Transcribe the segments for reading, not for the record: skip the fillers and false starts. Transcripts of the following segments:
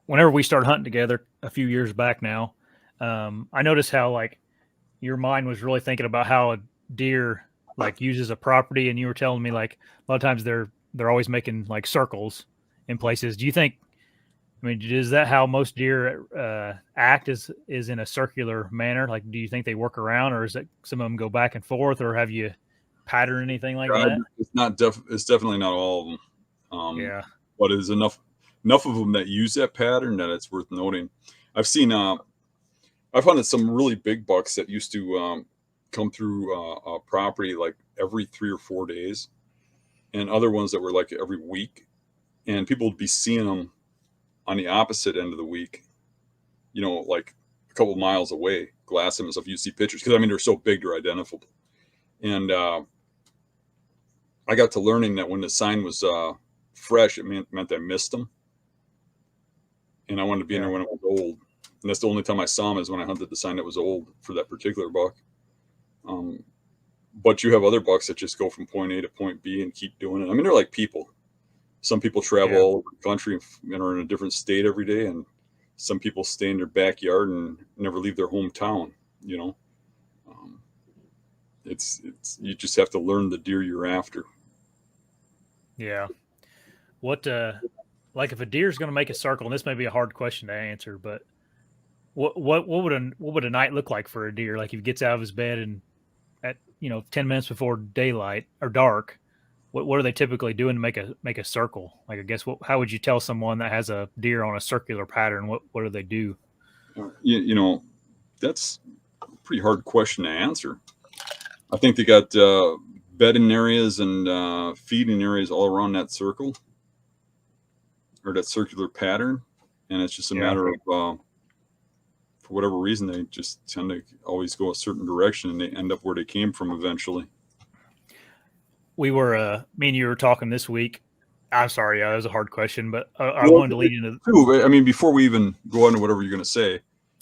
whenever we started hunting together a few years back now, I noticed how like your mind was really thinking about how a deer like uses a property, and you were telling me like a lot of times they're always making like circles in places. Do you think? I mean, is that how most deer act? Is in a circular manner? Like, do you think they work around, or is it some of them go back and forth, or have you patterned anything like that? It's not it's definitely not all of them. Yeah, But it is enough of them that use that pattern that it's worth noting. I've seen I've hunted some really big bucks that used to come through a property like every 3 or 4 days, and other ones that were like every week, and people would be seeing them on the opposite end of the week, like a couple of miles away, glass them and stuff. You see pictures because I mean they're so big they're identifiable. And I got to learning that when the sign was fresh, it meant I missed them, and I wanted to be in yeah, there when it was old. And that's the only time I saw them is when I hunted the sign that was old for that particular buck. Um, but you have other bucks that just go from point A to point B and keep doing it. I mean, they're like people. Some people travel yeah, all over the country and are in a different state every day, and some people stay in their backyard and never leave their hometown. You know, um, it's you just have to learn the deer you're after. yeah. What like if a deer's going to make a circle, and this may be a hard question to answer, but what would a night look like for a deer? Like if he gets out of his bed and at 10 minutes before daylight or dark, what are they typically doing to make a circle? Like I guess how would you tell someone that has a deer on a circular pattern? What do they do? You know, that's a pretty hard question to answer. I think they got bedding areas and feeding areas all around that circle or that circular pattern, and it's just a Yeah, matter of for whatever reason they just tend to always go a certain direction and they end up where they came from eventually. we were me and you were talking this week. I'm sorry, that was a hard question, but I Well, wanted to lead into too, I mean, before we even go on to whatever you're going to say,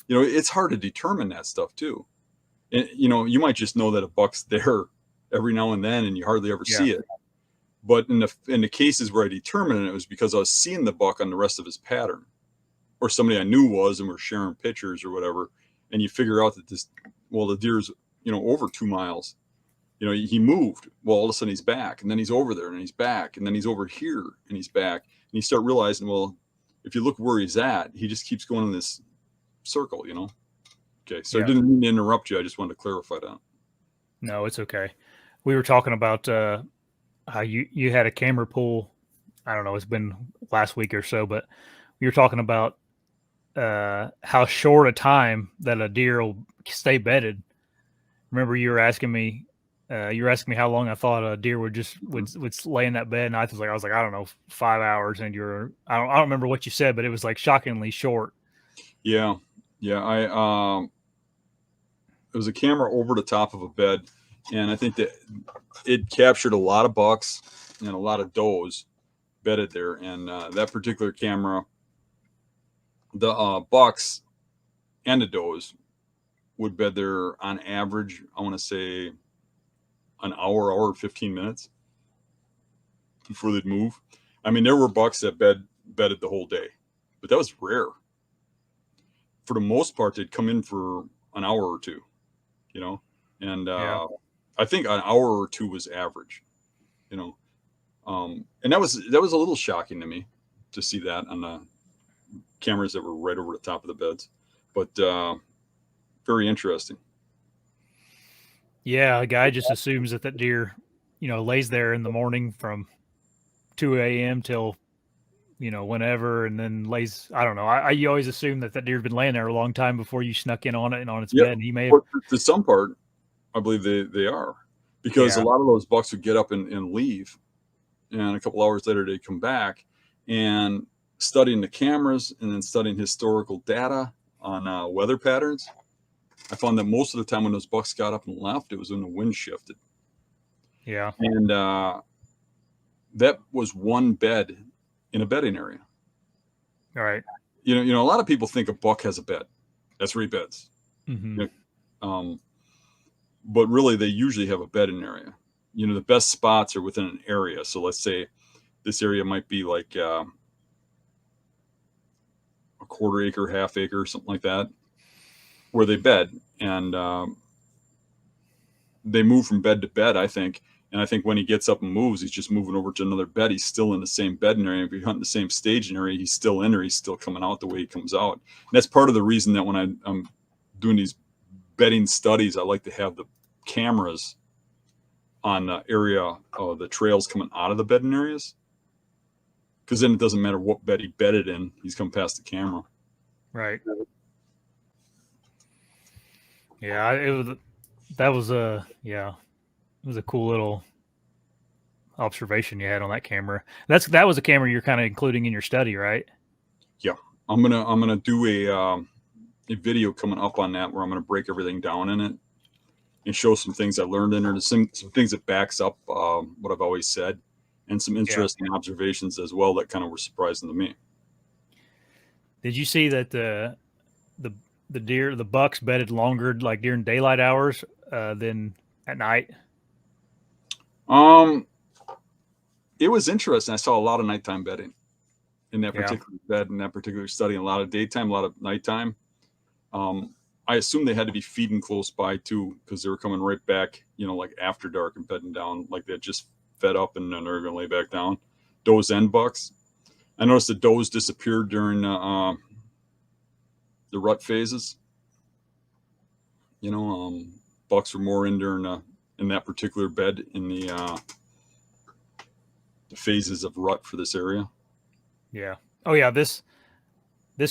it's hard to determine that stuff too. And, you might just know that a buck's there every now and then, and you hardly ever yeah, see it. But in the cases where I determined it, it was because I was seeing the buck on the rest of his pattern, or somebody I knew was, and we're sharing pictures or whatever, and you figure out that the deer's over 2 miles. He moved. Well, all of a sudden he's back, and then he's over there, and he's back, and then he's over here, and he's back, and you start realizing, well, if you look where he's at, he just keeps going in this circle. Okay, so I yeah. didn't mean to interrupt you. I just wanted to clarify that. No, it's okay. We were talking about how you had a camera pull. I don't know. It's been last week or so, but we were talking about how short a time that a deer will stay bedded. Remember, you were asking me how long I thought a deer would just Mhm. would lay in that bed, and I was like, I don't know, 5 hours, and I don't remember what you said, but it was like shockingly short. Yeah, yeah. It was a camera over the top of a bed, and I think that it captured a lot of bucks and a lot of does bedded there. And that particular camera, the bucks and the does would bed there on average. I want to say an hour 15 minutes before they'd move. I mean, there were bucks that bedded the whole day, but that was rare. For the most part, they'd come in for an hour or two, you know, and Yeah, I think an hour or two was average, you know, and that was a little shocking to me to see that on the cameras that were right over the top of the beds, but very interesting. yeah. A guy just assumes that deer, lays there in the morning from 2 a.m. till whenever, and then lays. I don't know. You always assume that deer's been laying there a long time before you snuck in on it and on its Yeah, bed, and he may have. but to some part, I believe they are, because a Yeah, lot of those bucks would get up and leave, and a couple hours later they'd come back, and studying the cameras and then studying historical data on weather patterns, I found that most of the time when those bucks got up and left, it was when the wind shifted, yeah. and that was one bed in a bedding area. All right. A lot of people think a buck has a bed. That's where he beds. Mm-hmm. You um, but really, they usually have a bedding area. The best spots are within an area. So let's say this area might be like quarter acre, half acre, something like that, where they bed. And they move from bed to bed, I think. And I think when he gets up and moves, he's just moving over to another bed. He's still in the same bedding area. If you're hunting the same staging area, he's still in there. He's still coming out the way he comes out. And that's part of the reason that when I'm doing these bedding studies, I like to have the cameras on the area of the trails coming out of the bedding areas. Because then it doesn't matter what bed he bedded in. He's coming past the camera. Right. Yeah, that was a cool little observation you had on that camera. That was a camera you're kind of including in your study, right? Yeah, I'm gonna do a video coming up on that where I'm gonna break everything down in it and show some things I learned in there, some things that backs up what I've always said, and some interesting observations as well that kind of were surprising to me. Did you see that the bucks bedded longer like during daylight hours than at night? It was interesting. I saw a lot of nighttime bedding in that particular bed, in that particular study, a lot of daytime, a lot of nighttime. I assume they had to be feeding close by too, because they were coming right back, like after dark and bedding down, like they just fed up and then they're going to lay back down. Does and bucks. I noticed the does disappeared during the rut phases. Bucks were more in during in that particular bed in the phases of rut for this area. Yeah. Oh yeah. This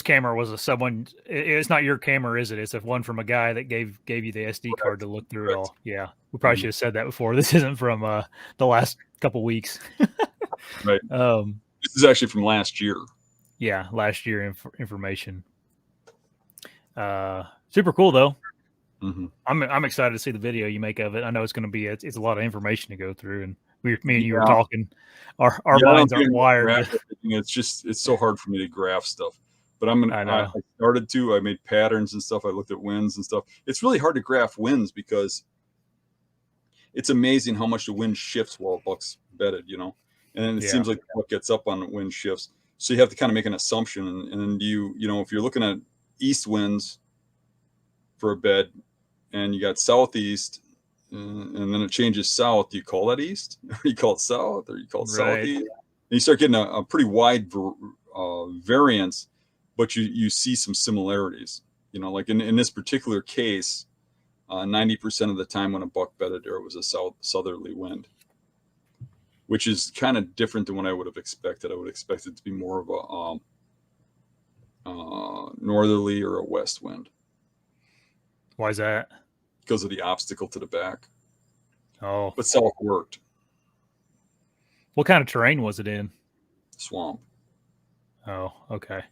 camera was someone. It's not your camera, is it? It's one from a guy that gave you the SD card to look through it all. Yeah. We probably should have said that before. This isn't from the last couple weeks. Right. This is actually from last year. Yeah, last year information. Super cool though. Mm-hmm. I'm excited to see the video you make of it. I know it's going to be it's a lot of information to go through, and me and you were talking. Our minds aren't wired. It's so hard for me to graph stuff. But I started to. I made patterns and stuff. I looked at winds and stuff. It's really hard to graph winds because it's amazing how much the wind shifts while a buck's bedded, and then it seems like the buck gets up on the wind shifts. So you have to kind of make an assumption, and then if you're looking at east winds for a bed, and you got southeast, and then it changes south. Do you call that east, or you call it south, or you call it southeast? And you start getting a pretty wide variance, but you see some similarities. Like in this particular case, 90% of the time when a buck bedded there, it was a southerly wind, which is kind of different than what I would have expected. I would expect it to be more of a northerly or a west wind. Why is that? Because of the obstacle to the back. Oh. But south worked. What kind of terrain was it in? Swamp. Oh, okay.